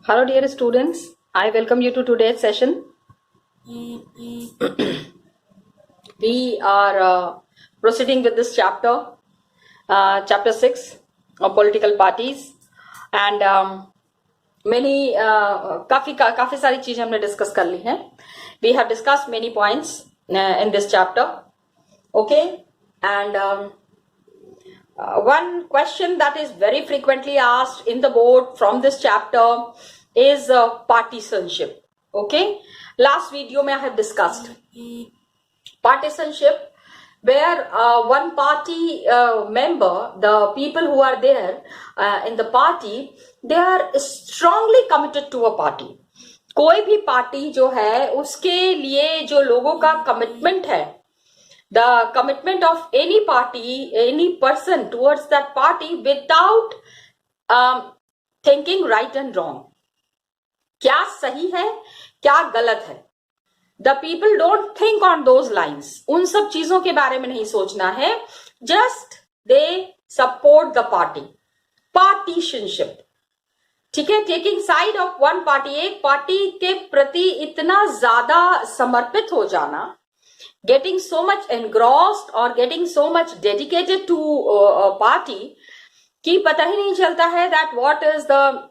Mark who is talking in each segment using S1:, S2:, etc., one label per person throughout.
S1: Hello dear students, I welcome you to today's session. We are proceeding with this chapter, chapter 6 of political parties, and many काफी सारी चीजें हमने discuss कर ली हैं. We have discussed many points in this chapter. Okay, and one question that is very frequently asked in the board from this chapter is partisanship. Okay, last video mein I have discussed partisanship, where one party member, the people who are there in the party, they are strongly committed to a party. कोई भी party जो है उसके लिए जो लोगों का commitment है, the commitment of any party, any person towards that party without thinking right and wrong. क्या सही है, क्या गलत है. The people don't think on those lines. उन सब चीजों के बारे में नहीं सोचना है. Just they support the party. Partisanship. ठीक है, taking side of one party, एक पार्टी के प्रति इतना ज्यादा समर्पित हो जाना, getting so much engrossed or getting so much dedicated to a party कि पता ही नहीं चलता है that what is the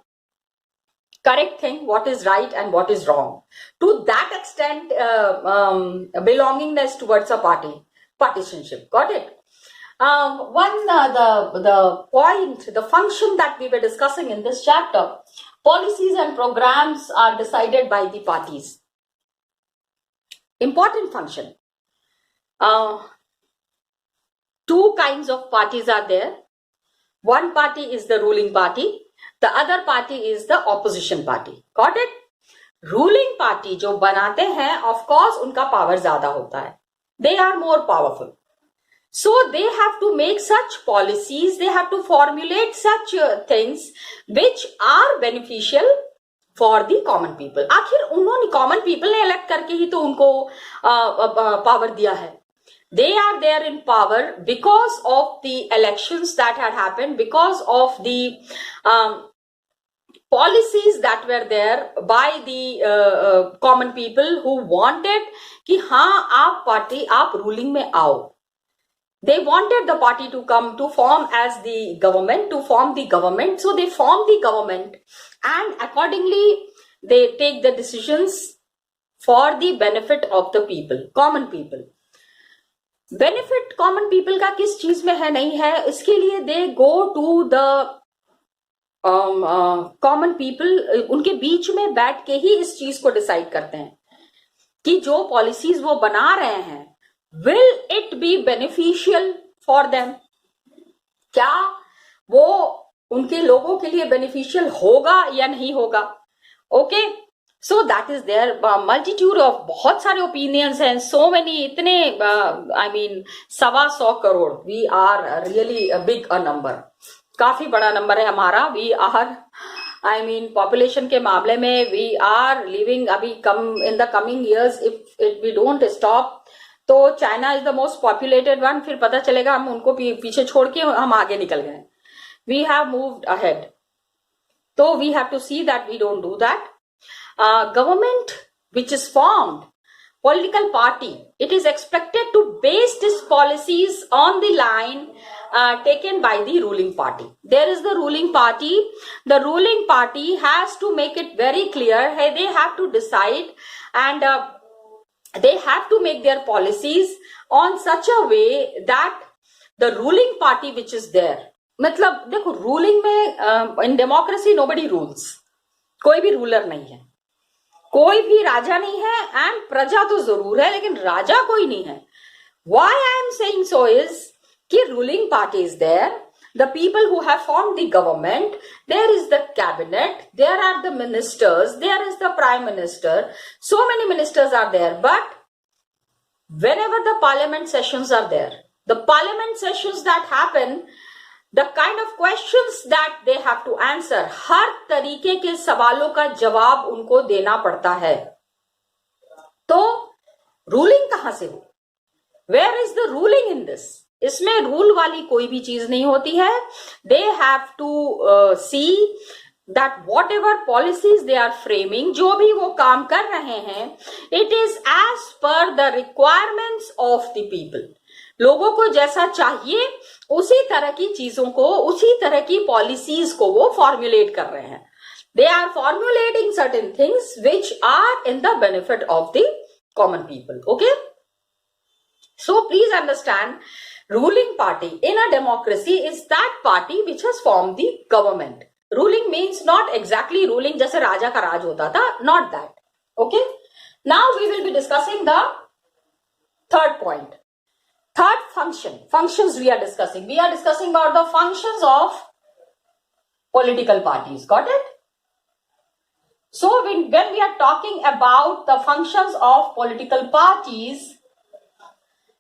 S1: correct thing, what is right and what is wrong. To that extent, belongingness towards a party, partisanship. Got it? The point, the function that we were discussing in this chapter, policies and programs are decided by the parties. Important function. Two kinds of parties are there. One party is the ruling party. The other party is the opposition party. Got it? Ruling party जो बनाते हैं, of course उनका power ज़्यादा होता है. They are more powerful. So they have to make such policies, they have to formulate such things which are beneficial for the common people. आखिर उन्होंने common people ने elect करके ही तो उनको power दिया है. They are there in power because of the elections that had happened, because of the policies that were there by the common people who wanted कि हाँ आप party, आप ruling में आओ. They wanted the party to come to form as the government, to form the government. So they form the government and accordingly they take the decisions for the benefit of the people, common people. Benefit common people का किस चीज में है नहीं है, इसके लिए they go to the common people, उनके बीच में बैठ के ही इस चीज को डिसाइड करते हैं कि जो पॉलिसीज वो बना रहे हैं, will it be beneficial for them? क्या वो उनके लोगों के लिए beneficial होगा या नहीं होगा? Okay, so that is there. Multitude of बहुत सारे opinions हैं, so many, इतने I mean 125 crore. We are really a big a number. काफी बड़ा नंबर है हमारा. We are, I mean population के मामले में we are living अभी in the coming years, if we don't stop, तो China is the most populated one. फिर पता चलेगा हम उनको पीछे छोड़ के हम आगे निकल गए. We have moved ahead. तो we have to see that we don't do that. Government which is formed, political party, it is expected to base its policies on the line taken by the ruling party. There is the ruling party. The ruling party has to make it very clear. Hey, they have to decide and they have to make their policies on such a way that the ruling party which is there, मतलब देखो ruling में in democracy nobody rules, कोई भी ruler नहीं है, कोई भी राजा नहीं है, एंड प्रजा तो जरूर है लेकिन राजा कोई नहीं है. Why I am saying so is कि ruling party is there, the people who have formed the government, there is the cabinet, there are the ministers, there is the prime minister, so many ministers are there. But whenever the parliament sessions are there, the parliament sessions that happen, the kind of questions that they have to answer, हर तरीके के सवालों का जवाब उनको देना पड़ता है. तो रूलिंग कहां से हो? Where is the ruling in this? इसमें रूल वाली कोई भी चीज नहीं होती है. They have to see that whatever policies they are framing, जो भी वो काम कर रहे हैं, it is as per the requirements of the people. लोगों को जैसा चाहिए उसी तरह की चीजों को, उसी तरह की पॉलिसीज को वो फॉर्मुलेट कर रहे हैं. They are formulating certain things which are in the benefit of the common people. Okay? So please understand, ruling party in a democracy is that party which has formed the government. Ruling means not exactly ruling जैसे राजा का राज होता था, not that. Okay? Now we will be discussing the third point. Third function. Functions we are discussing. We are discussing about the functions of political parties. Got it? So when we are talking about the functions of political parties,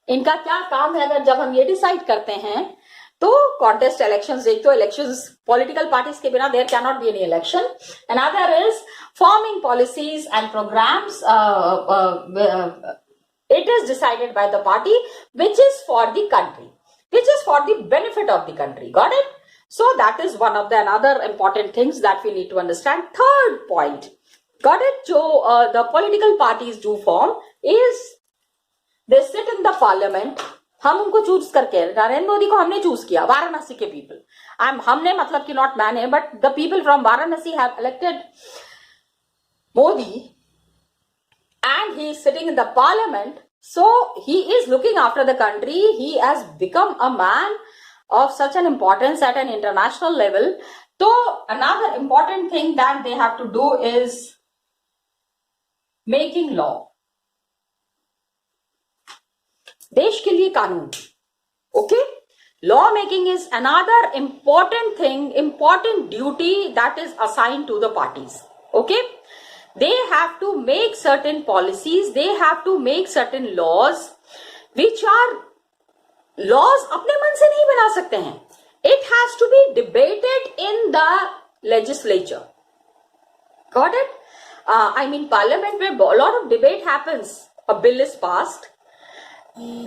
S1: इनका क्या काम है, अगर जब हम ये decide करते हैं तो कॉन्टेस्ट इलेक्शंस, एक तो इलेक्शंस पॉलिटिकल पार्टीज के बिना there can not be any election. Another is forming policies and programs. It is decided by the party which is for the country, which is for the benefit of the country. Got it? So that is one of the another important things that we need to understand. Third point, got it? So the political parties do form is they sit in the parliament. हम उनको choose करके, नरेंद्र मोदी को हमने choose किया, वाराणसी के people. हमने मतलब कि नॉट मैन है, but the people from Varanasi have elected Modi. And he is sitting in the parliament, so he is looking after the country. He has become a man of such an importance at an international level. So another important thing that they have to do is making law. देश के लिए कानून. Okay? Law making is another important thing, important duty that is assigned to the parties. Okay? They have to make certain policies, they have to make certain laws which are laws अपने मन से नहीं बना सकते हैं. It has to be debated in the legislature. Got it? I mean parliament में a lot of debate happens. A bill is passed.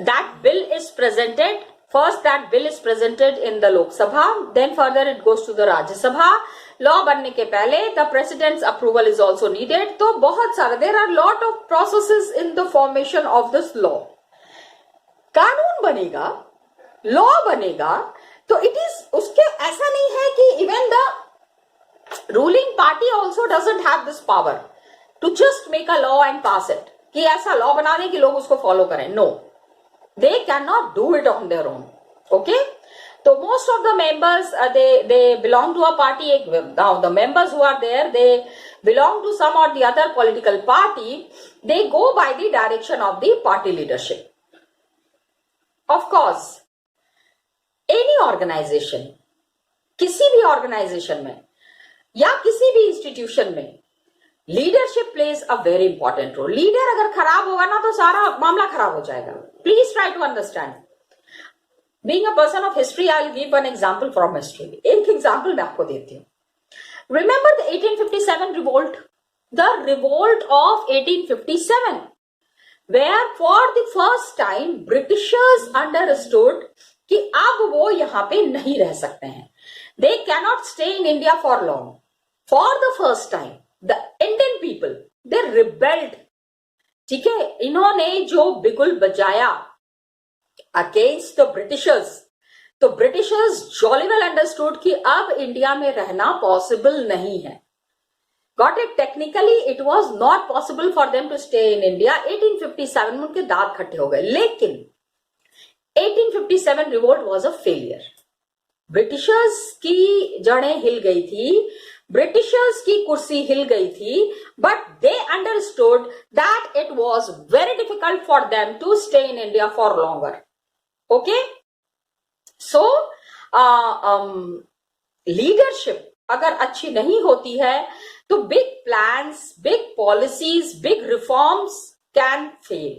S1: That bill is presented. First that bill is presented in the Lok Sabha. Then further it goes to the Rajya Sabha. Law बनने के पहले the president's approval is also needed. तो बहुत सारे there are lot of processes in the formation of this law. कानून बनेगा, law बनेगा, तो इट इज उसके ऐसा नहीं है कि even the ruling party also doesn't have this power to just make a law and pass it, कि ऐसा लॉ बना दें कि लोग उसको फॉलो करें. No, they can not do it on their own. Okay? So most of the members they belong to a party. Now the members who are there, they belong to some or the other political party. They go by the direction of the party leadership. Of course, any organization, किसी भी organization में या किसी भी institution में leadership plays a very important role. Leader अगर खराब होगा ना तो सारा मामला खराब हो जाएगा. Please try to understand. Being a person of history, I'll give one example from history. एक example मैं आपको देती हूँ. Remember the 1857 revolt? The revolt of 1857, where for the first time Britishers understood कि अब वो यहाँ पे नहीं रह सकते हैं. They cannot stay in India for long. For the first time, the Indian people, they rebelled. ठीक है, इन्होंने जो बिगुल बजाया अगेंस्ट द ब्रिटिशर्स, तो ब्रिटिशर्स जॉली वेल अंडरस्टूड कि अब इंडिया में रहना पॉसिबल नहीं है. Got it? Technically it was not possible for them to stay in India. 1857 में उनके दांत खट्टे हो गए. लेकिन 1857 revolt was a failure. Britishers की जड़ें हिल गई थी, ब्रिटिशर्स की कुर्सी हिल गई थी, but they understood that it was very difficult for them to stay in India for longer. Okay? So, leadership अगर अच्छी नहीं होती है तो big plans, big policies, big reforms can fail.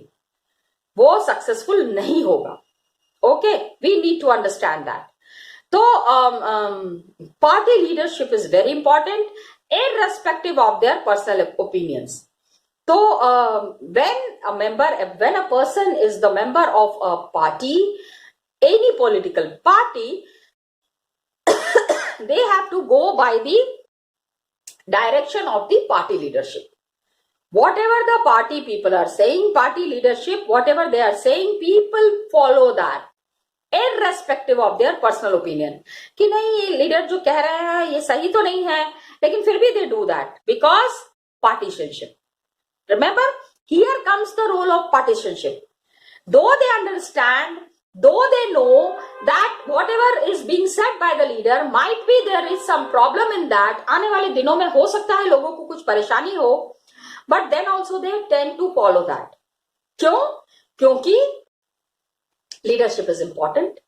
S1: वो successful नहीं होगा. Okay? We need to understand that. So, party leadership is very important, irrespective of their personal opinions. So when a person is the member of a party, any political party, they have to go by the direction of the party leadership. Whatever the party people are saying, party leadership, whatever they are saying, people follow that, irrespective of their personal opinion. कि नहीं ये leader जो कह रहे हैं ये सही तो नहीं है, लेकिन फिर भी they do that because partisanship. Remember, here comes the role of partisanship. Though they understand, though they know that whatever is being said by the leader might be there is some problem in that, आने वाले दिनों में हो सकता है लोगों को कुछ परेशानी हो, but then also they tend to follow that. क्यों? क्योंकि leadership is important.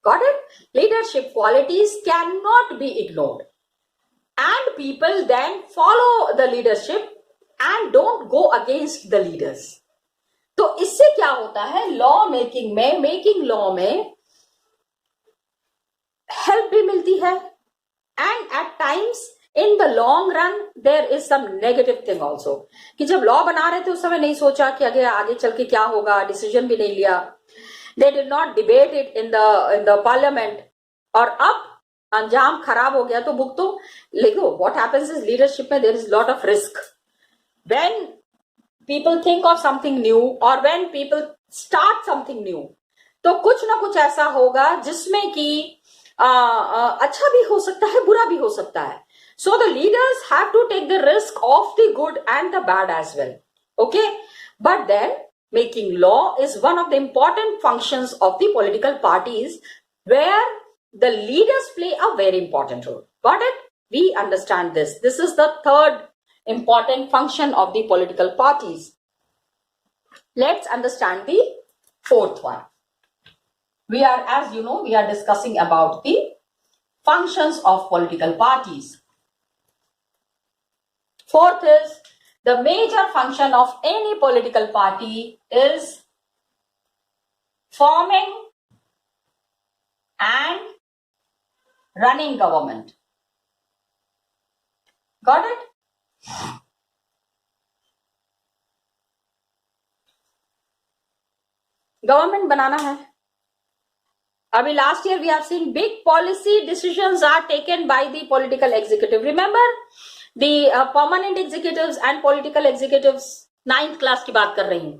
S1: Got it? Leadership qualities cannot be ignored. And people then follow the leadership and don't go against the leaders. तो इससे क्या होता है, लॉ मेकिंग में, making law में help भी मिलती है, and at times in the long run there is some negative thing also, कि जब लॉ बना रहे थे उस समय नहीं सोचा कि आगे चल के क्या होगा, डिसीजन भी नहीं लिया, they did not debate it in the parliament, और अब अंजाम खराब हो गया तो भुगतो. देखो व्हाट हैपेंस इज लीडरशिप में there is lot of risk. When people think of something new or when people start something new, तो कुछ ना कुछ ऐसा होगा जिसमें कि अच्छा भी हो सकता है, बुरा भी हो सकता है. So the leaders have to take the risk of the good and the bad as well. Okay, but then making law is one of the important functions of the political parties where the leaders play a very important role. Got it? We understand this. This is the third important function of the political parties. Let's understand the fourth one. We are, as you know, we are discussing about the functions of political parties. Fourth is the major function of any political party is forming and running government. Got it? Government बनाना है. अभी last year we have seen big policy decisions are taken by the political executive. Remember the permanent executives and political executives. 9th class की बात कर रही हूं.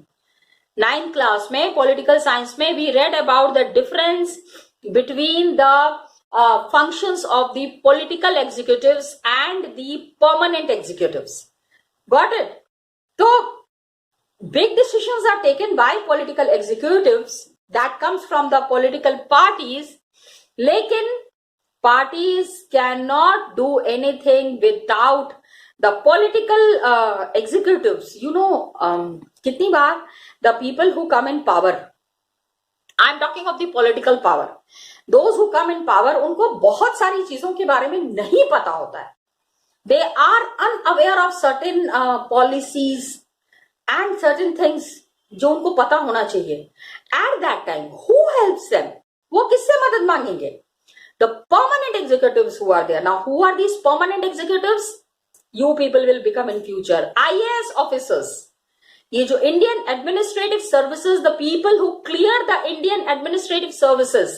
S1: 9th class में political science में we read about the difference between the functions of the political executives and the permanent executives. Got it? So big decisions are taken by political executives that comes from the political parties, lekin parties cannot do anything without the political executives. You know, kitni baar the people who come in power, I'm talking of the political power, those who come in power, उनको बहुत सारी चीजों के बारे में नहीं पता होता है. They are unaware of certain policies and certain things जो उनको पता होना चाहिए. At that time, who helps them? वो किससे मदद मांगेंगे? The permanent executives who are there. Now, who are these permanent executives? You people will become in future IAS officers. ये जो Indian Administrative Services, the people who clear the Indian Administrative Services,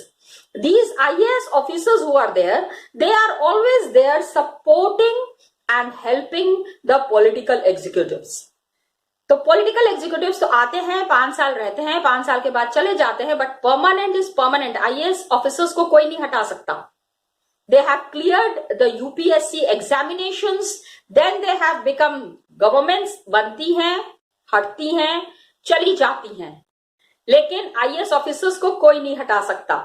S1: these IAS officers who are there, they are always there supporting and helping the political executives. तो political executives तो आते हैं, 5 साल रहते हैं, 5 साल के बाद चले जाते हैं, but permanent is permanent. IAS officers को कोई नहीं हटा सकता. They have cleared the UPSC examinations, then they have become governments, बनती हैं, हटती हैं, चली जाती हैं, लेकिन IAS officers को कोई नहीं हटा सकता.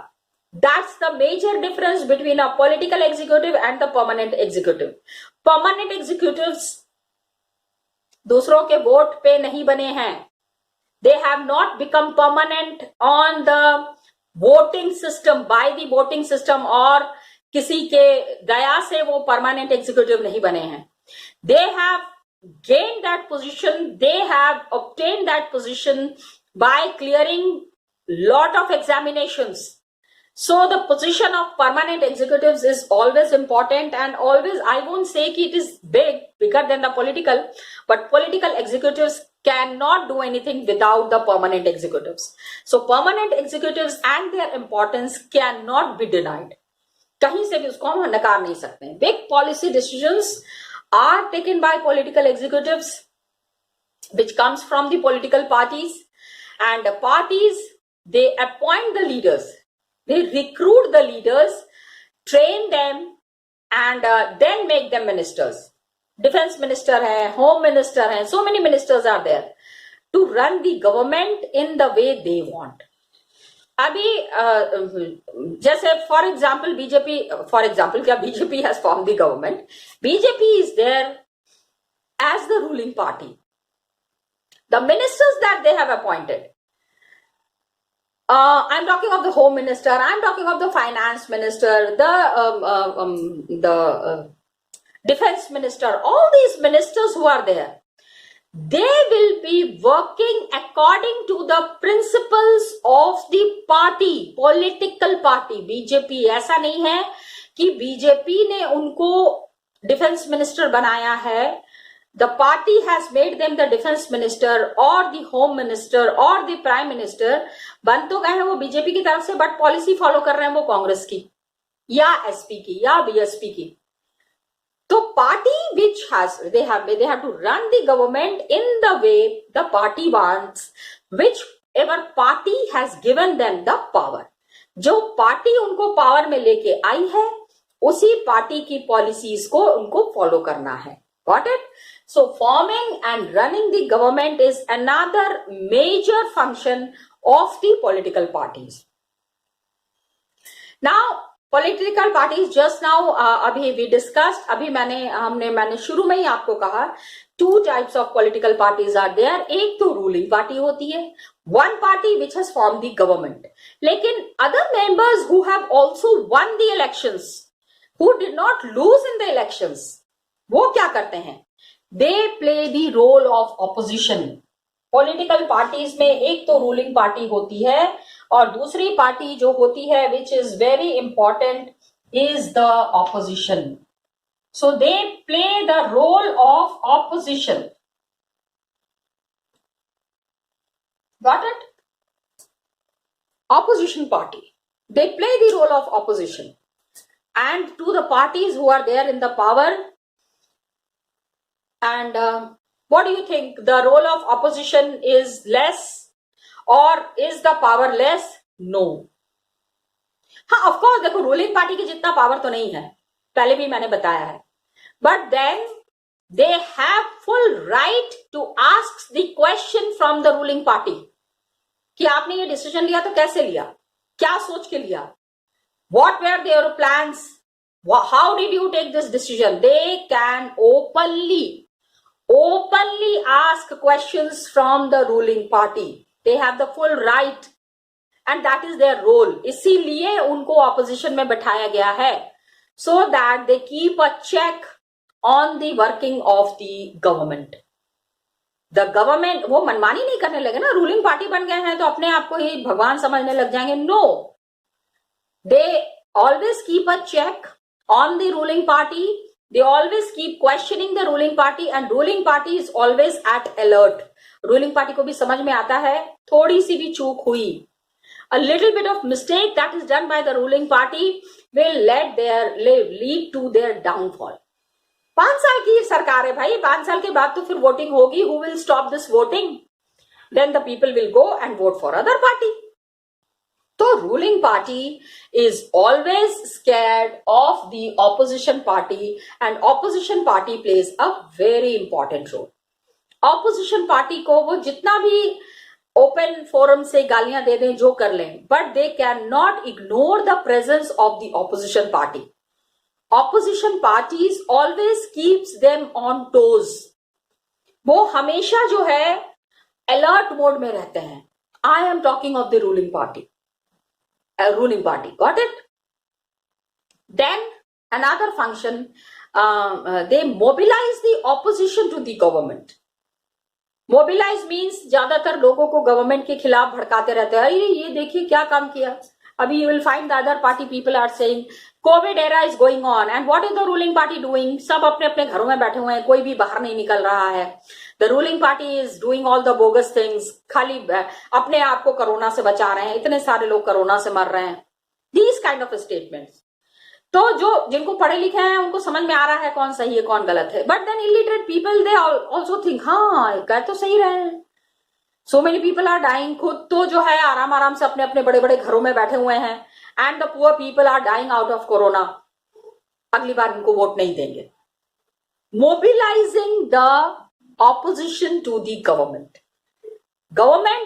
S1: That's the major difference between a political executive and the permanent executive. Permanent executives दूसरों के वोट पे नहीं बने हैं. They have not become permanent on the voting system, by the voting system, और किसी के दया से वो permanent executive नहीं बने हैं. They have gained that position, they have obtained that position by clearing lot of examinations. So the position of permanent executives is always important, and always, I won't say that it is bigger than the political, but political executives cannot do anything without the permanent executives. So permanent executives and their importance cannot be denied. कहीं से भी उसको हम नकार नहीं सकते. Big policy decisions are taken by political executives, which comes from the political parties, and the parties, they appoint the leaders, they recruit the leaders, train them, and then make them ministers. Defense minister hai, home minister hai, so many ministers are there to run the government in the way they want. अभी जैसे for example BJP, for example क्या BJP has form the government, BJP is there as the ruling party. The ministers that they have appointed, I'm talking of the home minister, I'm talking of the finance minister, the defense minister, all these ministers who are there, they will be working according to the principles of the party, political party. BJP ऐसा नहीं है कि BJP ने उनको defence minister बनाया है. The party has made them the defense minister or the home minister or the prime minister. बन तो गए हैं वो बीजेपी की तरफ से, बट पॉलिसी फॉलो कर रहे हैं वो कांग्रेस की या एसपी की या बीएसपी की. तो party which has they have to run the government in the way the party wants, whichever party has given them the power. जो पार्टी उनको पावर में लेके आई है उसी पार्टी की पॉलिसीज को उनको फॉलो करना है. Got it? So forming and running the government is another major function of the political parties. Now political parties just now अभी वी डिस्कस्ड, अभी मैंने शुरू में ही आपको कहा 2 types of political parties are there. एक तो रूलिंग पार्टी होती है, one party which has form the government. लेकिन other members who have also won the elections, who did not lose in the elections, वो क्या करते हैं? They play the role of opposition. Political parties में एक तो रूलिंग पार्टी होती है और दूसरी पार्टी जो होती है which is very important is the opposition. So they play the role of opposition. Got it? Opposition party, they play the role of opposition, and to the parties who are there in the power. And what do you think? The role of opposition is less or is the power less? No. हाँ, of course देखो ruling party की जितना power तो नहीं है, पहले भी मैंने बताया है, but then they have full right to ask the question from the ruling party कि आपने ये डिसीजन लिया तो कैसे लिया, क्या सोच के लिया, what were their plans, how did you take this decision. They can openly ask questions from the ruling party. They have the full right and that is their role. इसीलिए उनको ऑपोजिशन में बैठाया गया है, so that they keep a check on the working of the government. The government वो मनमानी नहीं करने लगे ना, रूलिंग पार्टी बन गए हैं तो अपने आप को ही भगवान समझने लग जाएंगे. No, they always keep a check on the ruling party. They always keep questioning the ruling party and ruling party is always at alert. Ruling party को भी समझ में आता है थोड़ी सी भी चूक हुई, a little bit of mistake that is done by the ruling party will lead to their downfall. 5 साल की सरकार है भाई, 5 साल के बाद तो फिर वोटिंग होगी. Who will stop this voting? Then the people will go and vote for other party. So ruling party is always scared of the opposition party and opposition party plays a very important role. Opposition party को वो जितना भी open forum से गालियां दे दें, जो कर लें, but they cannot ignore the presence of the opposition party. Opposition parties always keeps them on toes. वो हमेशा जो है alert mode में रहते हैं. I am talking of the ruling party. Ruling party, got it? Then another function, they mobilize the opposition to the government. Mobilize means ज्यादातर लोगों को गवर्नमेंट के खिलाफ भड़काते रहते हैं. ये देखिए क्या काम किया. अभी you will find the other party people are saying COVID era is going on and what is the ruling party doing? सब अपने अपने घरों में बैठे हुए हैं, कोई भी बाहर नहीं निकल रहा है. The ruling party is doing all the bogus things. खाली अपने आप को कोरोना से बचा रहे हैं, इतने सारे लोग कोरोना से मर रहे हैं. These kind of statements. तो जो जिनको पढ़े लिखे हैं उनको समझ में आ रहा है कौन सही है कौन गलत है, but then illiterate people they also think हाँ कह तो सही रहे हैं. So many people are dying. खुद तो जो है आराम आराम से अपने अपने बड़े बड़े घरों में बैठे हुए हैं, and the poor people are dying out of corona. अगली बार इनको वोट नहीं देंगे. Mobilising the opposition to the government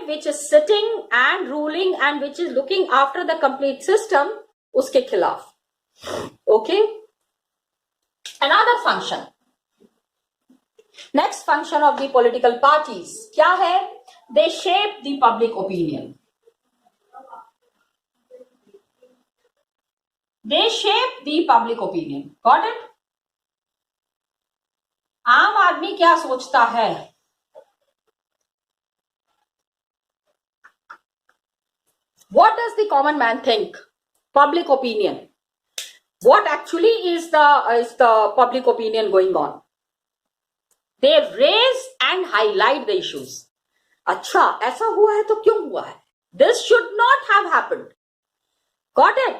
S1: which is sitting and ruling and which is looking after the complete system, उसके खिलाफ. Okay, another function, next function of the political parties क्या है? They shape the public opinion. They shape the public opinion. Got it? आम आदमी क्या सोचता है? What does the common man think? Public opinion. What actually is the public opinion going on? They raise and highlight the issues. अच्छा ऐसा हुआ है तो क्यों हुआ है? This should not have happened. Got it?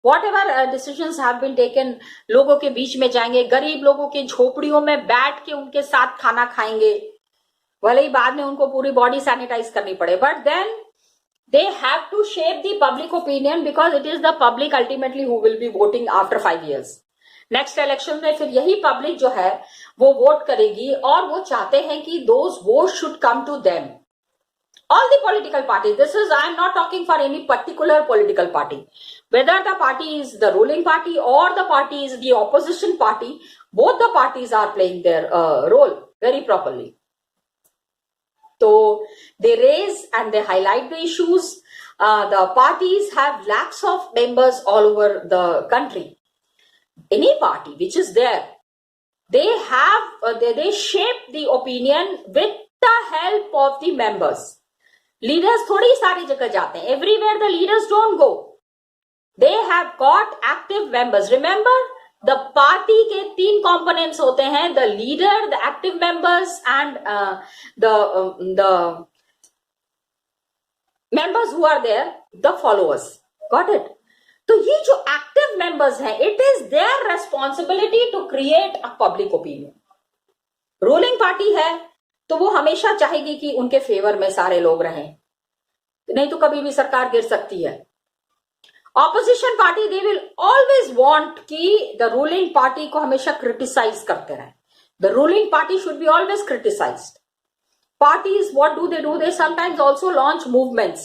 S1: Whatever decisions have been taken, लोगों के बीच में जाएंगे, गरीब लोगों के झोपड़ियों में बैठ के उनके साथ खाना खाएंगे, भले ही बाद में उनको पूरी बॉडी सैनिटाइज करनी पड़े, but then they have to shape the public opinion because it is the public ultimately who will be voting after 5 years. Next election में फिर यही पब्लिक जो है वो वोट करेगी, और वो चाहते हैं कि those votes should come to them. All the political parties, this is, I am not talking for any particular political party. Whether the party is the ruling party or the party is the opposition party, both the parties are playing their role very properly. So they raise and they highlight the issues. The parties have lakhs of members all over the country. Any party which is there, they have they shape the opinion with the help of the members. Leaders थोड़ी सारी जगह जाते हैं. Everywhere the leaders don't go. They have got active members. Remember, the party के 3 components होते हैं: the leader, the active members, and the members who are there, the followers. Got it? तो ये जो active members हैं, it is their responsibility to create a public opinion. Ruling party है तो वो हमेशा चाहेगी कि उनके फेवर में सारे लोग रहें, नहीं तो कभी भी सरकार गिर सकती है. Opposition party they will always want कि द रूलिंग पार्टी को हमेशा क्रिटिसाइज करते रहे. The ruling party should be always criticised. Parties what do they sometimes also launch movements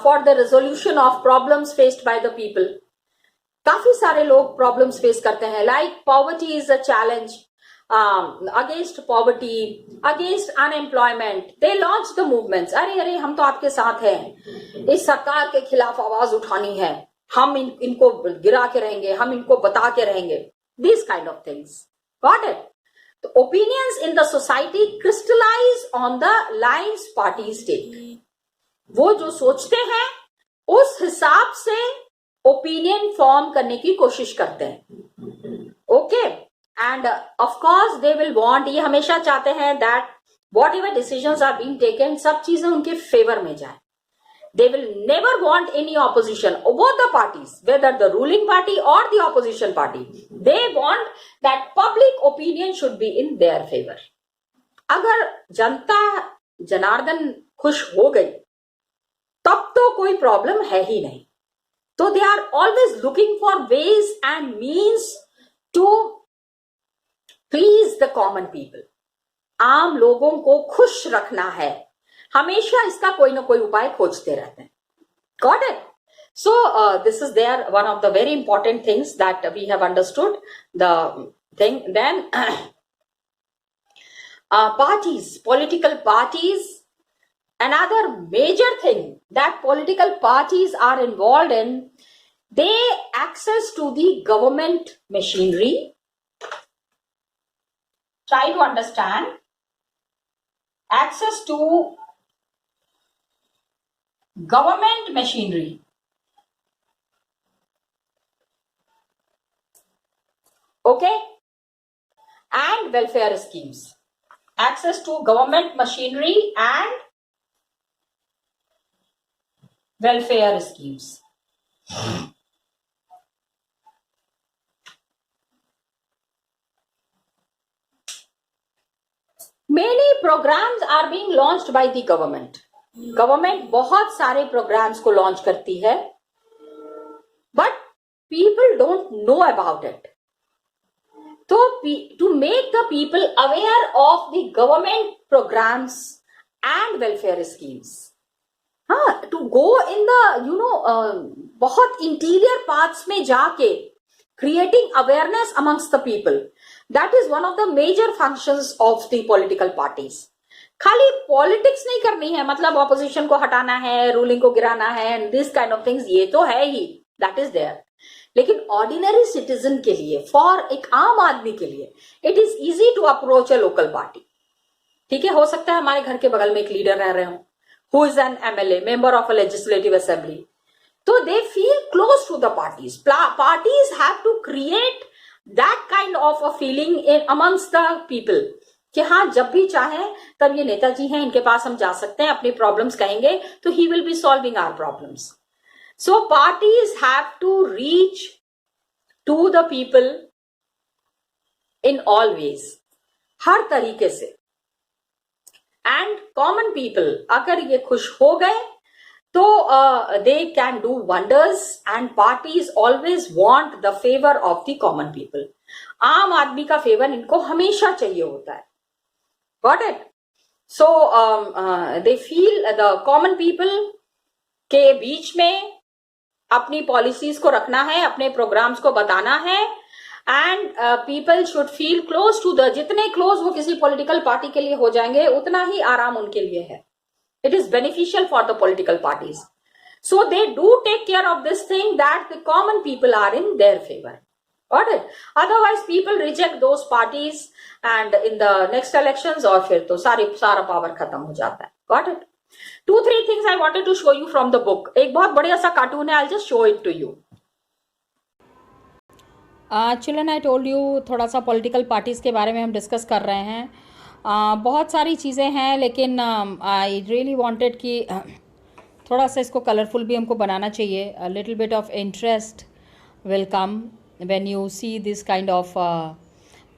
S1: for the resolution of problems faced by the people. काफी सारे लोग problems face करते हैं, like poverty is a challenge, against poverty, against unemployment. They launch the movements. अरे हम तो आपके साथ हैं, इस सरकार के खिलाफ आवाज उठानी है, हम इनको गिरा के रहेंगे, हम इनको बता के रहेंगे. These kind of things. Got it? The opinions in the society crystallize on the lines parties take. वो जो सोचते हैं उस हिसाब से ओपिनियन फॉर्म करने की कोशिश करते हैं. Okay, and of course they will want, ये हमेशा चाहते हैं that whatever decisions are being taken, सब चीजें उनके फेवर में जाए. They will never want any opposition. Both the parties, whether the ruling party or the opposition party, they want that public opinion should be in their favor. अगर जनता जनार्दन खुश हो गई तब तो कोई प्रॉब्लम है ही नहीं. तो they are always looking for ways and means to please the common people. आम लोगों को खुश रखना है, हमेशा इसका कोई ना कोई उपाय खोजते रहते हैं. Got it? So this is there one of the very important things that we have understood the thing. Then parties, political parties, another major thing that political parties are involved in, they access to the government machinery. Try to understand. Access to government machinery. Okay? And welfare schemes. Access to government machinery and welfare schemes. programs are being launched by the government. Government बहुत सारे programmes को launch करती है, but people don't know about it. तो to make the people aware of the government programmes and welfare schemes, हाँ, to go in the बहुत interior parts में जाके creating awareness amongst the people. That is one of the major functions of the political parties. खाली politics नहीं करनी है, मतलब opposition को हटाना है, रूलिंग को गिराना है, and this kind of things, ये तो है ही, दैट इज देयर. लेकिन ऑर्डिनरी सिटीजन के लिए, फॉर एक आम आदमी के लिए, it is easy to approach a local party. ठीक है, हो सकता है हमारे घर के बगल में एक लीडर रह रहे हो, who is an MLA, member of a legislative assembly. So they feel close to the parties. Parties have to create that kind of a feeling amongst the people कि हाँ, जब भी चाहे तब ये नेताजी हैं, इनके पास हम जा सकते हैं, अपनी प्रॉब्लम्स कहेंगे तो he will be solving our problems. So parties have to reach to the people in all ways, हर तरीके से. And common people अगर ये खुश हो गए तो they can do wonders, and parties always want the favor of the common people. आम आदमी का फेवर इनको हमेशा चाहिए होता है. Got it? So they feel the common people के बीच में अपनी पॉलिसीज को रखना है, अपने प्रोग्राम्स को बताना है, and people should feel close to the, जितने क्लोज वो किसी पॉलिटिकल पार्टी के लिए हो जाएंगे उतना ही आराम उनके लिए है. It is beneficial for the political parties. So they do take care of this thing that the common people are in their favor. Got it? Otherwise people reject those parties and in the next elections और फिर तो सारा power खत्म हो जाता है. Got it? 2-3 things I wanted to show you from the book. एक बहुत बढ़िया सा कार्टून है, I'll just show it to you.
S2: Children, I told you थोड़ा सा political parties के बारे में हम डिस्कस कर रहे हैं. बहुत सारी चीज़ें हैं, लेकिन आई रियली वांटेड कि थोड़ा सा इसको कलरफुल भी हमको बनाना चाहिए. A little bit of interest will come when you see this kind of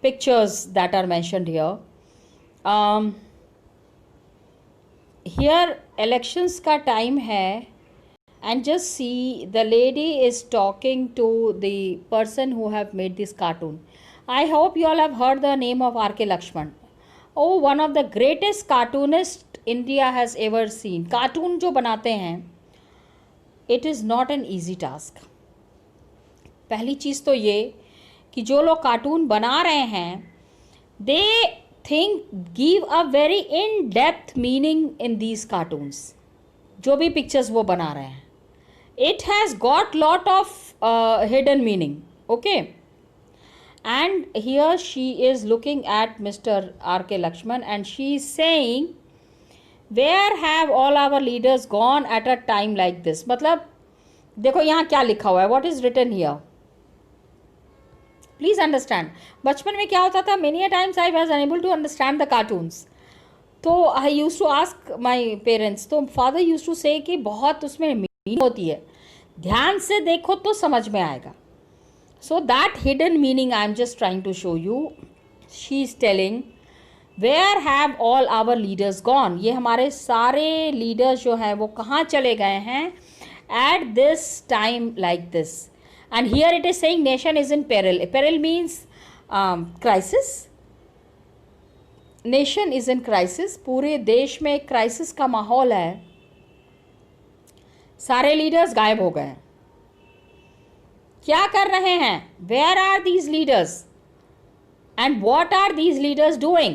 S2: pictures that are mentioned here. Here elections का टाइम है, and just see the lady is talking to the person who have made this cartoon. I hope you all have heard the name of R.K. Lakshman. Oh, one of the greatest cartoonists India has ever seen. Cartoon जो बनाते हैं, it is not an easy task. पहली चीज़ तो ये कि जो लोग cartoon बना रहे हैं, they give a very in-depth meaning in these cartoons. जो भी पिक्चर्स वो बना रहे हैं, it has got lot of hidden meaning. Okay. And here she is looking at Mr. R.K. Lakshman and she is saying, where have all our leaders gone at a time like this? मतलब देखो यहाँ क्या लिखा हुआ है, what is written here? Please understand. बचपन में क्या होता था, many a times I was unable to understand the cartoons. तो I used to ask my parents, तो father used to say कि बहुत उसमें meaning होती है, ध्यान से देखो तो समझ में आएगा. So that hidden meaning I am just trying to show you. She is telling, where have all our leaders gone? ये हमारे सारे leaders जो हैं वो कहाँ चले गए हैं at this time like this. And here it is saying nation is in peril. Peril means crisis. Nation is in crisis. पूरे देश में एक crisis का माहौल है. सारे leaders गायब हो गए. क्या कर रहे हैं? Where are these leaders? And what are these leaders doing?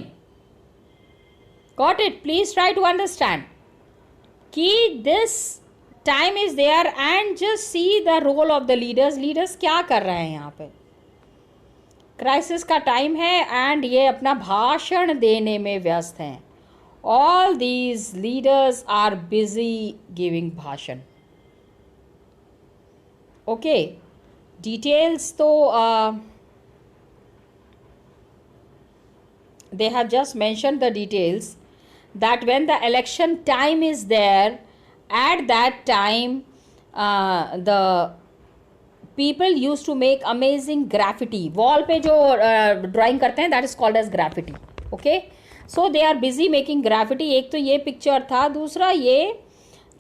S2: Got it? Please try to understand. कि this time is there and just see the role of the leaders. Leaders क्या कर रहे हैं यहाँ पे? क्राइसिस का टाइम है and ये अपना भाषण देने में व्यस्त हैं. All these leaders are busy giving भाषण. Okay. Details तो they have just mentioned the details that when the election time is there, at that time the people used to make amazing graffiti. Wall पे जो drawing करते हैं, that is called as graffiti. Okay, so they are busy making gravity. एक तो ये picture था, दूसरा ये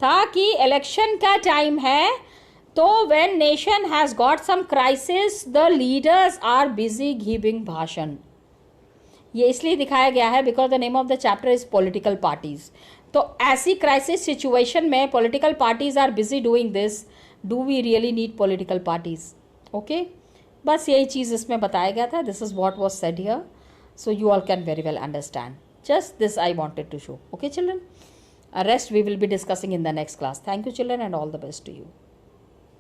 S2: था कि इलेक्शन का टाइम है, तो when nation has got some crisis the leaders are busy giving bhashan. ये इसलिए दिखाया गया है because the name of the chapter is political parties. तो ऐसी क्राइसिस सिचुएशन में political parties are busy doing this, do we really need political parties? Okay, बस यही चीज़ इसमें बताया गया था। This is what was said here, so you all can very well understand. Just this I wanted to show. Okay children, rest we will be discussing in the next class. Thank you children and all the best to you.